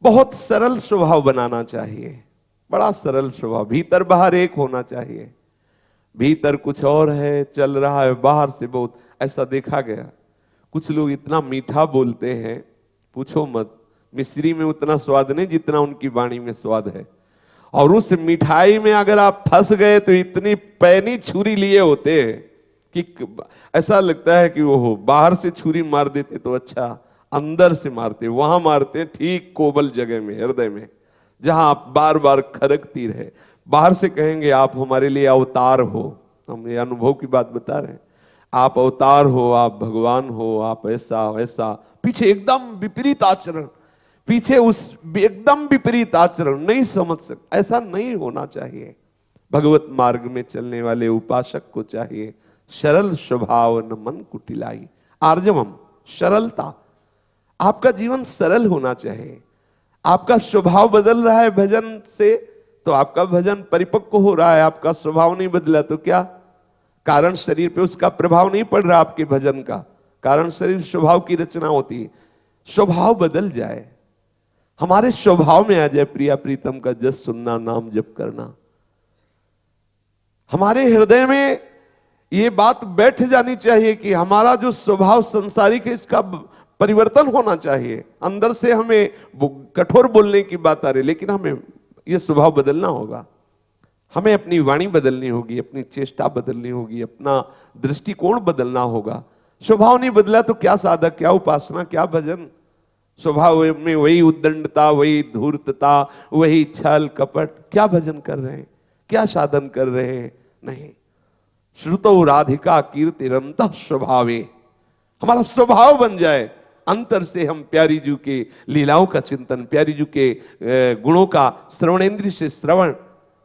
बहुत सरल स्वभाव बनाना चाहिए, बड़ा सरल स्वभाव, भीतर बाहर एक होना चाहिए। भीतर कुछ और है चल रहा है, बाहर से बहुत, ऐसा देखा गया। कुछ लोग इतना मीठा बोलते हैं, पूछो मत, मिश्री में उतना स्वाद नहीं जितना उनकी वाणी में स्वाद है। और उस मिठाई में अगर आप फंस गए तो इतनी पैनी छुरी लिए होते हैं कि ऐसा लगता है कि वो बाहर से छुरी मार देते तो अच्छा, अंदर से मारते, वहां मारते ठीक कोमल जगह में, हृदय में, जहां आप बार बार खरकती रहे। बाहर से कहेंगे आप हमारे लिए अवतार हो, हम ये अनुभव की बात बता रहे हैं, आप अवतार हो, आप भगवान हो, आप ऐसा वैसा, पीछे एकदम विपरीत आचरण, पीछे उस एकदम विपरीत आचरण, नहीं समझ सकते। ऐसा नहीं होना चाहिए। भगवत मार्ग में चलने वाले उपासक को चाहिए सरल स्वभाव न मन कुटिलाई, आर्जवम, सरलता। आपका जीवन सरल होना चाहिए। आपका स्वभाव बदल रहा है भजन से तो आपका भजन परिपक्व हो रहा है, आपका स्वभाव नहीं बदला तो क्या? कारण शरीर पे उसका प्रभाव नहीं पड़ रहा आपके भजन का, कारण शरीर स्वभाव की रचना होती है। स्वभाव बदल जाए, हमारे स्वभाव में आ जाए प्रिया प्रीतम का जस सुनना, नाम जप करना। हमारे हृदय में ये बात बैठ जानी चाहिए कि हमारा जो स्वभाव संसारिक है इसका परिवर्तन होना चाहिए। अंदर से हमें कठोर बोलने की बात आ रही, लेकिन हमें यह स्वभाव बदलना होगा। हमें अपनी वाणी बदलनी होगी, अपनी चेष्टा बदलनी होगी, अपना दृष्टिकोण बदलना होगा। स्वभाव नहीं बदला तो क्या साधक, क्या उपासना, क्या भजन? स्वभाव में वही उद्दंडता, वही धूर्तता, वही छल कपट, क्या भजन कर रहे हैं, क्या साधन कर रहे हैं? नहीं। श्रुतौ राधिका कीर्तिरंतः स्वभावे, हमारा स्वभाव बन जाए, अंतर से हम प्यारी जी के लीलाओं का चिंतन, प्यारी जी के गुणों का श्रवणेन्द्रिय से श्रवण,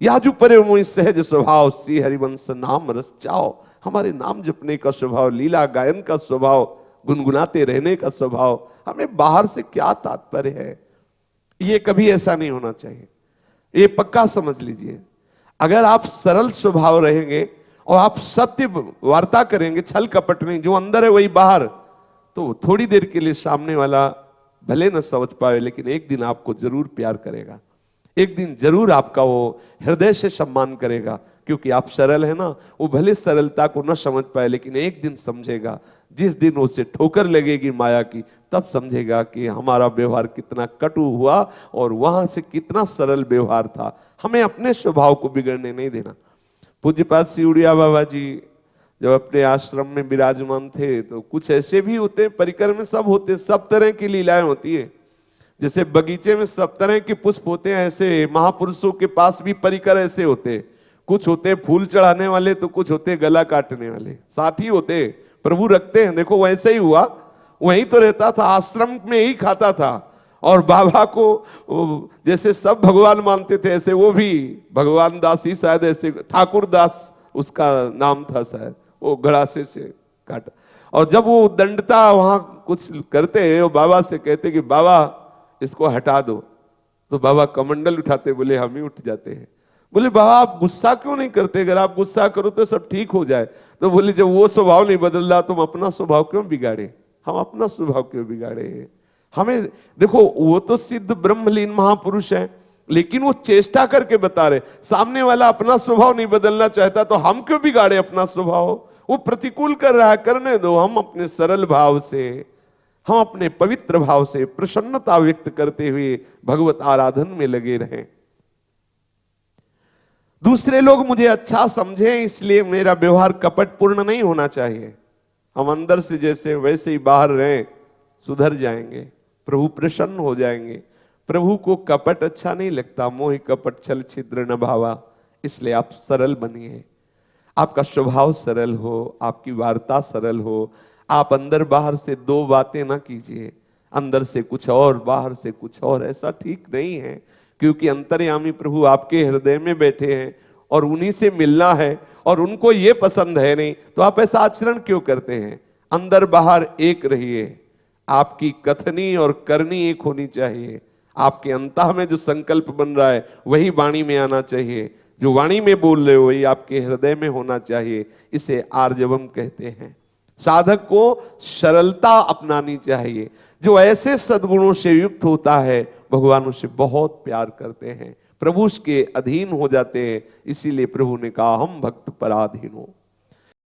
याजु परे मोहि सहज स्वभाव, श्री हरिवंश नाम रस चाओ। हमारे नाम जपने का स्वभाव, लीला गायन का स्वभाव, गुनगुनाते रहने का स्वभाव, हमें बाहर से क्या तात्पर्य है, ये कभी ऐसा नहीं होना चाहिए। ये पक्का समझ लीजिए। अगर आप सरल स्वभाव रहेंगे और आप सत्य वार्ता करेंगे, छल कपट नहीं, जो अंदर है वही बाहर, तो थोड़ी देर के लिए सामने वाला भले न समझ पाए, लेकिन एक दिन आपको जरूर प्यार करेगा, एक दिन जरूर आपका वो हृदय से सम्मान करेगा, क्योंकि आप सरल है ना। वो भले सरलता को न समझ पाए, लेकिन एक दिन समझेगा। जिस दिन उसे ठोकर लगेगी माया की, तब समझेगा कि हमारा व्यवहार कितना कटु हुआ और वहां से कितना सरल व्यवहार था। हमें अपने स्वभाव को बिगड़ने नहीं देना। पूज्यपाद श्री उड़िया बाबा जी जब अपने आश्रम में विराजमान थे तो कुछ ऐसे भी होते, परिकर में सब होते, सब तरह की लीलाएं होती है। जैसे बगीचे में सब तरह के पुष्प होते हैं, ऐसे महापुरुषों के पास भी परिकर ऐसे होते। कुछ होते फूल चढ़ाने वाले, तो कुछ होते गला काटने वाले, साथ ही होते, प्रभु रखते हैं। देखो वैसे ही हुआ, वहीं तो रहता था, आश्रम में ही खाता था, और बाबा को जैसे सब भगवान मानते थे, ऐसे वो भी भगवान दास ही, शायद ऐसे ठाकुर दास उसका नाम था शायद, वो गड़ासे से काटा। और जब वो दंडता वहां कुछ करते हैं, वो बाबा से कहते कि बाबा इसको हटा दो, तो बाबा कमंडल उठाते, बोले हम ही उठ जाते हैं। बोले बाबा आप गुस्सा क्यों नहीं करते, अगर आप गुस्सा करो तो सब ठीक हो जाए। तो बोले जब वो स्वभाव नहीं बदल रहा, तुम अपना स्वभाव क्यों बिगाड़े? हम अपना स्वभाव क्यों बिगाड़े हैं? हमें देखो, वो तो सिद्ध ब्रह्मलीन महापुरुष है, लेकिन वो चेष्टा करके बता रहे। सामने वाला अपना स्वभाव नहीं बदलना चाहता, तो हम क्यों बिगाड़े अपना स्वभाव? वो प्रतिकूल कर रहा है, करने दो। हम अपने सरल भाव से, हम अपने पवित्र भाव से प्रसन्नता व्यक्त करते हुए भगवत आराधन में लगे रहें। दूसरे लोग मुझे अच्छा समझें, इसलिए मेरा व्यवहार कपटपूर्ण नहीं होना चाहिए। हम अंदर से जैसे वैसे ही बाहर रहें, सुधर जाएंगे, प्रभु प्रसन्न हो जाएंगे। प्रभु को कपट अच्छा नहीं लगता, मोहि कपट छल छिद्र न भावा। इसलिए आप सरल बनिए, आपका स्वभाव सरल हो, आपकी वार्ता सरल हो। आप अंदर बाहर से दो बातें ना कीजिए, अंदर से कुछ और बाहर से कुछ और, ऐसा ठीक नहीं है। क्योंकि अंतर्यामी प्रभु आपके हृदय में बैठे हैं और उन्हीं से मिलना है, और उनको ये पसंद है नहीं, तो आप ऐसा आचरण क्यों करते हैं? अंदर बाहर एक रहिए। आपकी कथनी और करनी एक होनी चाहिए। आपके अंतः में जो संकल्प बन रहा है वही वाणी में आना चाहिए, जो वाणी में बोल रहे हो वही आपके हृदय में होना चाहिए। इसे आर्जवम कहते हैं। साधक को सरलता अपनानी चाहिए। जो ऐसे सद्गुणों से युक्त होता है भगवान उससे बहुत प्यार करते हैं, प्रभु उसके अधीन हो जाते हैं। इसीलिए प्रभु ने कहा हम भक्त पराधीन हो।